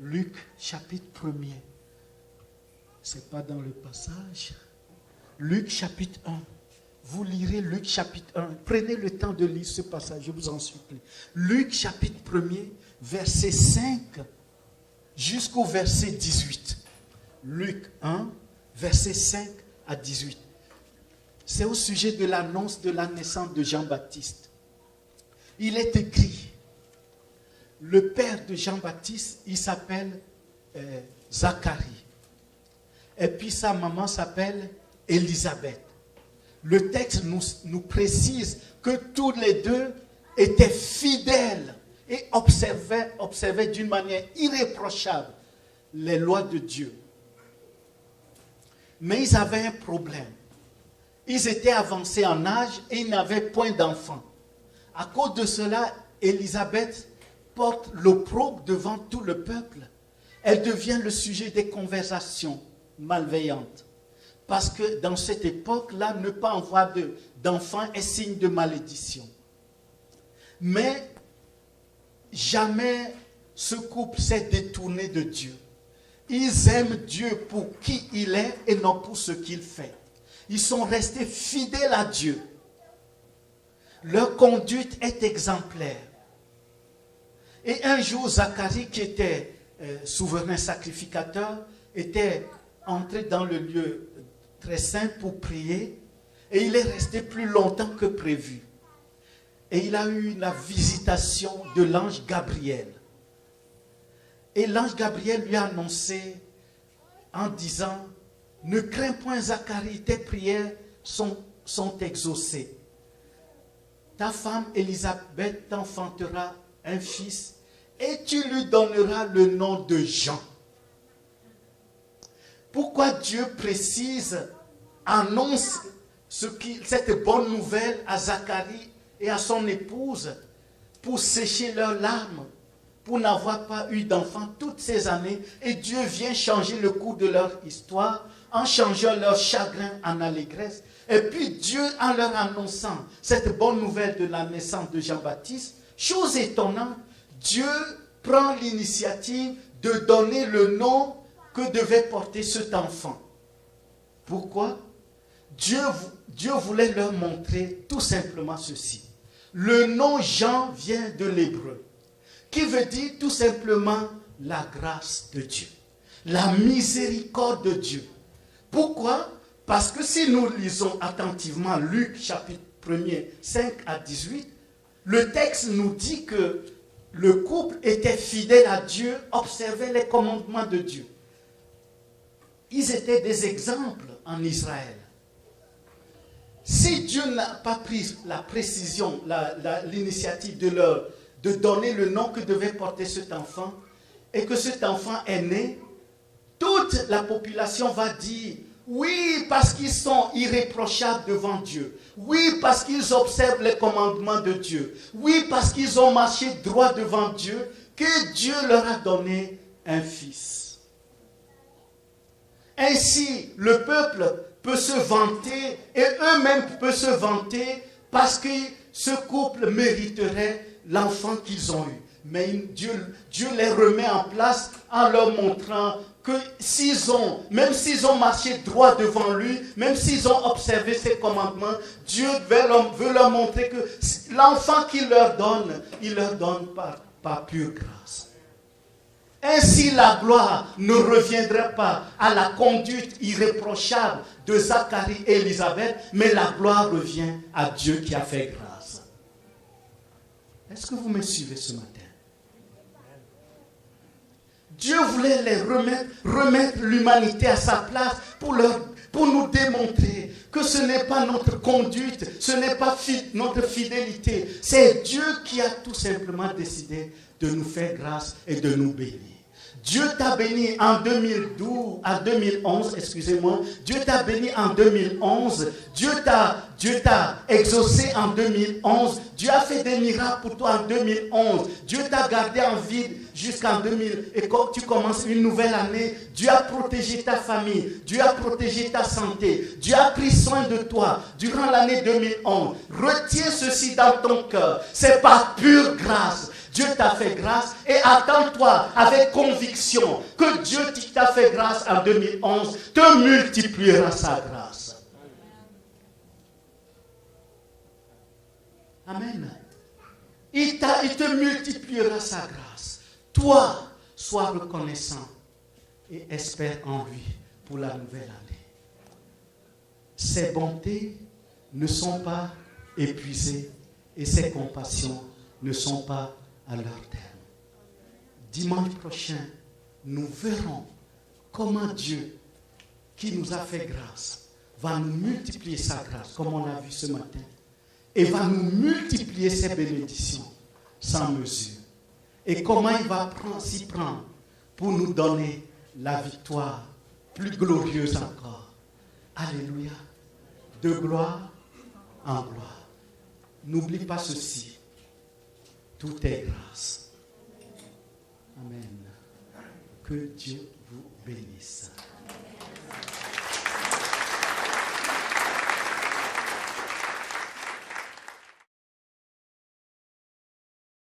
Luc chapitre 1er. Ce n'est pas dans le passage. Luc chapitre 1. Vous lirez Luc chapitre 1. Prenez le temps de lire ce passage, je vous en supplie. Luc chapitre 1er, verset 5 jusqu'au verset 18. Luc 1, verset 5 à 18. C'est au sujet de l'annonce de la naissance de Jean-Baptiste. Il est écrit, le père de Jean-Baptiste, il s'appelle Zacharie. Et puis sa maman s'appelle Élisabeth. Le texte nous précise que tous les deux étaient fidèles et observaient d'une manière irréprochable les lois de Dieu. Mais ils avaient un problème. Ils étaient avancés en âge et ils n'avaient point d'enfants. À cause de cela, Élisabeth porte l'opprobre devant tout le peuple. Elle devient le sujet des conversations malveillantes. Parce que dans cette époque-là, ne pas avoir d'enfants est signe de malédiction. Mais jamais ce couple s'est détourné de Dieu. Ils aiment Dieu pour qui il est et non pour ce qu'il fait. Ils sont restés fidèles à Dieu. Leur conduite est exemplaire. Et un jour, Zacharie, qui était souverain sacrificateur, était entré dans le lieu très saint pour prier. Et il est resté plus longtemps que prévu. Et il a eu la visitation de l'ange Gabriel. Et l'ange Gabriel lui a annoncé en disant, ne crains point Zacharie, tes prières sont exaucées. Ta femme Élisabeth t'enfantera un fils et tu lui donneras le nom de Jean. Pourquoi Dieu précise, annonce cette bonne nouvelle à Zacharie et à son épouse pour sécher leurs larmes, pour n'avoir pas eu d'enfant toutes ces années, et Dieu vient changer le cours de leur histoire en changeant leur chagrin en allégresse. Et puis Dieu, en leur annonçant cette bonne nouvelle de la naissance de Jean-Baptiste, chose étonnante, Dieu prend l'initiative de donner le nom que devait porter cet enfant. Pourquoi? Dieu voulait leur montrer tout simplement ceci. Le nom Jean vient de l'hébreu, qui veut dire tout simplement la grâce de Dieu, la miséricorde de Dieu. Pourquoi? Parce que si nous lisons attentivement Luc chapitre 1er, 5 à 18, le texte nous dit que le couple était fidèle à Dieu, observait les commandements de Dieu. Ils étaient des exemples en Israël. Si Dieu n'a pas pris la précision, l'initiative de donner le nom que devait porter cet enfant, et que cet enfant est né, toute la population va dire, oui, parce qu'ils sont irréprochables devant Dieu. Oui, parce qu'ils observent les commandements de Dieu. Oui, parce qu'ils ont marché droit devant Dieu, que Dieu leur a donné un fils. Ainsi, le peuple peut se vanter, et eux-mêmes peuvent se vanter, parce que ce couple mériterait l'enfant qu'ils ont eu. Mais Dieu les remet en place en leur montrant que même s'ils ont marché droit devant lui, même s'ils ont observé ses commandements, Dieu veut leur montrer que l'enfant qu'il leur donne, il leur donne par pure grâce. Ainsi, la gloire ne reviendrait pas à la conduite irréprochable de Zacharie et Élisabeth, mais la gloire revient à Dieu qui a fait grâce. Est-ce que vous me suivez ce matin? Dieu voulait les remettre l'humanité à sa place pour nous démontrer que ce n'est pas notre conduite, ce n'est pas notre fidélité. C'est Dieu qui a tout simplement décidé de nous faire grâce et de nous bénir. Dieu t'a béni en 2011, excusez-moi. Dieu t'a béni en 2011. Dieu t'a exaucé en 2011. Dieu a fait des miracles pour toi en 2011. Dieu t'a gardé en vie jusqu'en 2000. Et quand tu commences une nouvelle année, Dieu a protégé ta famille. Dieu a protégé ta santé. Dieu a pris soin de toi durant l'année 2011. Retiens ceci dans ton cœur. C'est par pure grâce. Dieu t'a fait grâce et attends-toi avec conviction que Dieu qui t'a fait grâce en 2011 te multipliera sa grâce. Amen. Il te multipliera sa grâce. Toi, sois reconnaissant et espère en lui pour la nouvelle année. Ses bontés ne sont pas épuisées et ses compassions ne sont pas à leur terme. Dimanche prochain, nous verrons comment Dieu, qui nous a fait grâce, va nous multiplier sa grâce, comme on a vu ce matin, et va nous multiplier ses bénédictions sans mesure. Et comment il va s'y prendre pour nous donner la victoire plus glorieuse encore. Alléluia. De gloire en gloire. N'oublie pas ceci. Tout est grâce. Amen. Que Dieu vous bénisse.